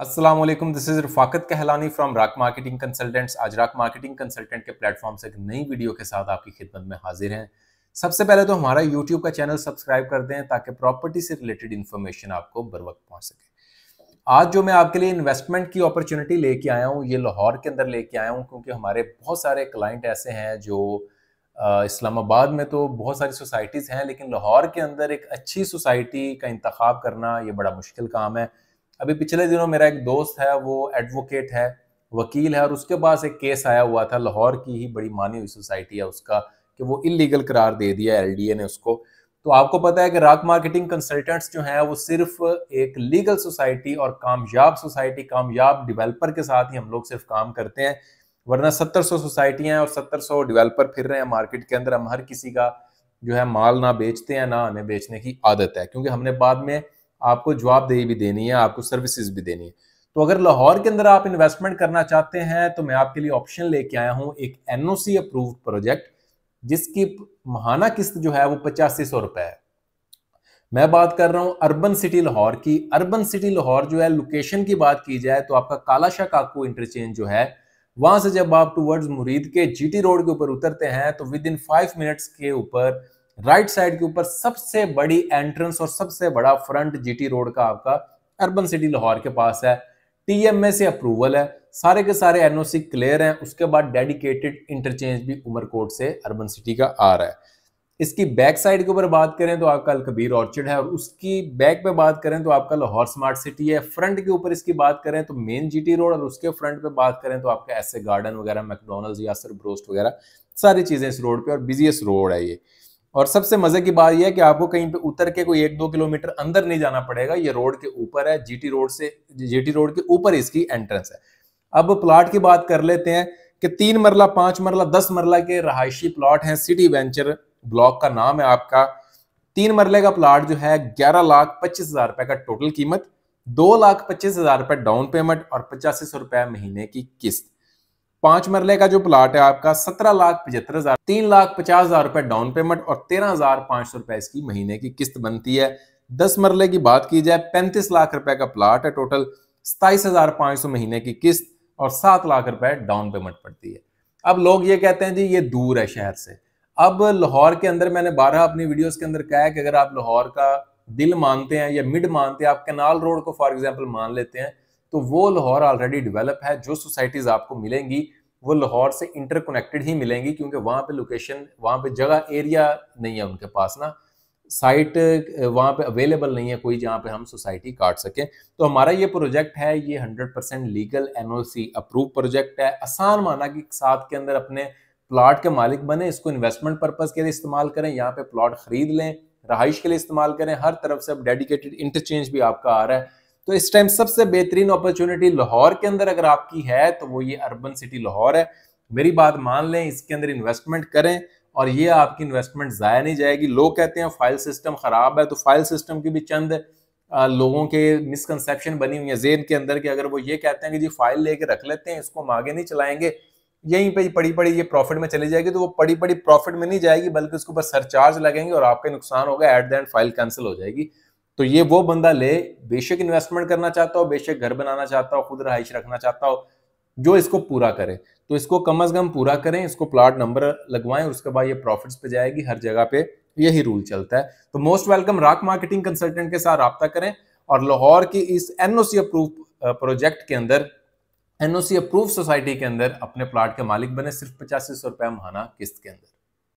अस्सलाम वालेकुम, this is Rafaqat Kahlani from Raak marketing consultants. आज राक मार्केटिंग कंसल्टेंट के प्लेटफॉर्म से एक नई वीडियो के साथ आपकी खिदमत में हाजिर हैं। सबसे पहले तो हमारा यूट्यूब का चैनल सब्सक्राइब कर दें ताकि प्रॉपर्टी से रिलेटेड इन्फॉर्मेशन आपको बर वक्त पहुंच सके। आज जो मैं आपके लिए इन्वेस्टमेंट की अपॉर्चुनिटी लेके आया हूँ, ये लाहौर के अंदर लेके आया हूँ क्योंकि हमारे बहुत सारे क्लाइंट ऐसे हैं जो इस्लामाबाद में तो बहुत सारी सोसाइटीज़ हैं, लेकिन लाहौर के अंदर एक अच्छी सोसाइटी का इंतखाब करना ये बड़ा मुश्किल काम है। अभी पिछले दिनों मेरा एक दोस्त है, वो एडवोकेट है, वकील है, और उसके पास एक केस आया हुआ था। लाहौर की ही बड़ी मानी हुई सोसाइटी है उसका कि वो इलीगल करार दे दिया एलडीए ने उसको। तो आपको पता है कि राक मार्केटिंग कंसल्टेंट्स जो हैं वो सिर्फ एक लीगल सोसाइटी और कामयाब सोसाइटी, कामयाब डेवलपर के साथ ही हम लोग सिर्फ काम करते हैं, वरना 700 सोसाइटियां और 700 डेवलपर फिर रहे हैं मार्केट के अंदर। हम हर किसी का जो है माल ना बेचते हैं, ना हमें बेचने की आदत है, क्योंकि हमने बाद में आपको जवाबदेही भी देनी है, आपको सर्विसेज भी देनी है। तो अगर लाहौर के अंदर आप इन्वेस्टमेंट करना चाहते हैं तो मैं आपके लिए ऑप्शन लेके आया हूं, एक एनओसी अप्रूव्ड प्रोजेक्ट जिसकी माहाना किस्त जो है वो 8500 रुपए है। मैं बात कर रहा हूं अर्बन सिटी लाहौर की। अर्बन सिटी लाहौर जो है, लोकेशन की बात की जाए तो आपका कालाशाह काकू इंटरचेंज जो है, वहां से जब आप टूवर्ड्स मुरीद के जीटी रोड के ऊपर उतरते हैं तो विद इन 5 मिनट्स के ऊपर राइट साइड के ऊपर सबसे बड़ी एंट्रेंस और सबसे बड़ा फ्रंट जीटी रोड का आपका अर्बन सिटी लाहौर के पास है। टीएमए से अप्रूवल है, सारे के सारे एनओसी क्लियर हैं। उसके बाद डेडिकेटेड इंटरचेंज भी उमरकोट से अर्बन सिटी का आ रहा है। इसकी बैक साइड के ऊपर बात करें तो आपका अलकबीर ऑर्चिड है, और उसकी बैक पे बात करें तो आपका लाहौर स्मार्ट सिटी है। फ्रंट के ऊपर इसकी बात करें तो मेन जीटी रोड, और उसके फ्रंट पे बात करें तो आपका ऐसे गार्डन वगैरह, मैकडोनल्ड्स, यासर ब्रोस्ट वगैरह सारी चीजें इस रोड पे, और बिजीएस्ट रोड है ये। और सबसे मजे की बात यह है कि आपको कहीं पे उतर के कोई 1-2 किलोमीटर अंदर नहीं जाना पड़ेगा, ये रोड के ऊपर है, जीटी रोड के ऊपर इसकी एंट्रेंस है। अब प्लॉट की बात कर लेते हैं कि 3 मरला, 5 मरला, 10 मरला के रहायशी प्लॉट हैं। सिटी वेंचर ब्लॉक का नाम है आपका। 3 मरले का प्लॉट जो है 11,25,000 रुपए का टोटल कीमत, 2,25,000 रुपए डाउन पेमेंट और 8500 रुपए महीने की किस्त। 5 मरले का जो प्लॉट है आपका 17,75,000, 3,50,000 रुपए डाउन पेमेंट और 13,500 रुपए इसकी महीने की किस्त बनती है। 10 मरले की बात की जाए, 35 लाख रुपए का प्लॉट है टोटल, 27,500 महीने की किस्त और 7 लाख रुपए डाउन पेमेंट पड़ती है। अब लोग ये कहते हैं जी ये दूर है शहर से। अब लाहौर के अंदर मैंने 12 अपनी वीडियोस के अंदर कहा है कि अगर आप लाहौर का दिल मानते हैं या मिड मानते हैं, आप कैनाल रोड को फॉर एग्जांपल मान लेते हैं, तो वो लाहौर ऑलरेडी डेवलप है। जो सोसाइटीज आपको मिलेंगी वो लाहौर से इंटरकनेक्टेड ही मिलेंगी, क्योंकि वहां पे लोकेशन, वहां पे जगह, एरिया नहीं है उनके पास ना, साइट वहां पे अवेलेबल नहीं है कोई जहां पे हम सोसाइटी काट सकें। तो हमारा ये प्रोजेक्ट है, ये 100% लीगल एनओसी अप्रूव प्रोजेक्ट है। आसान माना कि साथ के अंदर अपने प्लॉट के मालिक बने, इसको इन्वेस्टमेंट पर्पज के लिए इस्तेमाल करें, यहाँ पे प्लॉट खरीद लें, रहाइश के लिए इस्तेमाल करें। हर तरफ से अब डेडिकेटेड इंटरचेंज भी आपका आ रहा है। तो इस टाइम सबसे बेहतरीन अपॉर्चुनिटी लाहौर के अंदर अगर आपकी है तो वो ये अर्बन सिटी लाहौर है। मेरी बात मान लें, इसके अंदर इन्वेस्टमेंट करें और ये आपकी इन्वेस्टमेंट जाया नहीं जाएगी। लोग कहते हैं फाइल सिस्टम खराब है, तो फाइल सिस्टम की भी चंद लोगों के मिसकंसेप्शन बनी हुई है जेन के अंदर कि अगर वो ये कहते हैं कि जी फाइल लेके रख लेते हैं, इसको हम आगे नहीं चलाएंगे, यहीं पे पड़ी पड़ी ये प्रॉफिट में चली जाएगी, तो वो पड़ी पड़ी प्रॉफिट में नहीं जाएगी, बल्कि उसके ऊपर सरचार्ज लगेंगे और आपका नुकसान होगा, at the end file cancel हो जाएगी। तो ये वो बंदा ले, बेशक इन्वेस्टमेंट करना चाहता हो, बेशक घर बनाना चाहता हो, खुद रहाइश रखना चाहता हो, जो इसको पूरा करे। तो इसको कम अज कम पूरा करें, इसको प्लॉट नंबर लगवाएं, उसके बाद ये प्रॉफिट्स पे जाएगी। हर जगह पे यही रूल चलता है। तो most welcome, rock marketing consultant के साथ राब्ता करें और लाहौर की इस एनओसी अप्रूव प्रोजेक्ट के अंदर, एनओसी अप्रूव सोसाइटी के अंदर अपने प्लॉट के मालिक बने, सिर्फ 8500 रुपए महाना किस्त के अंदर।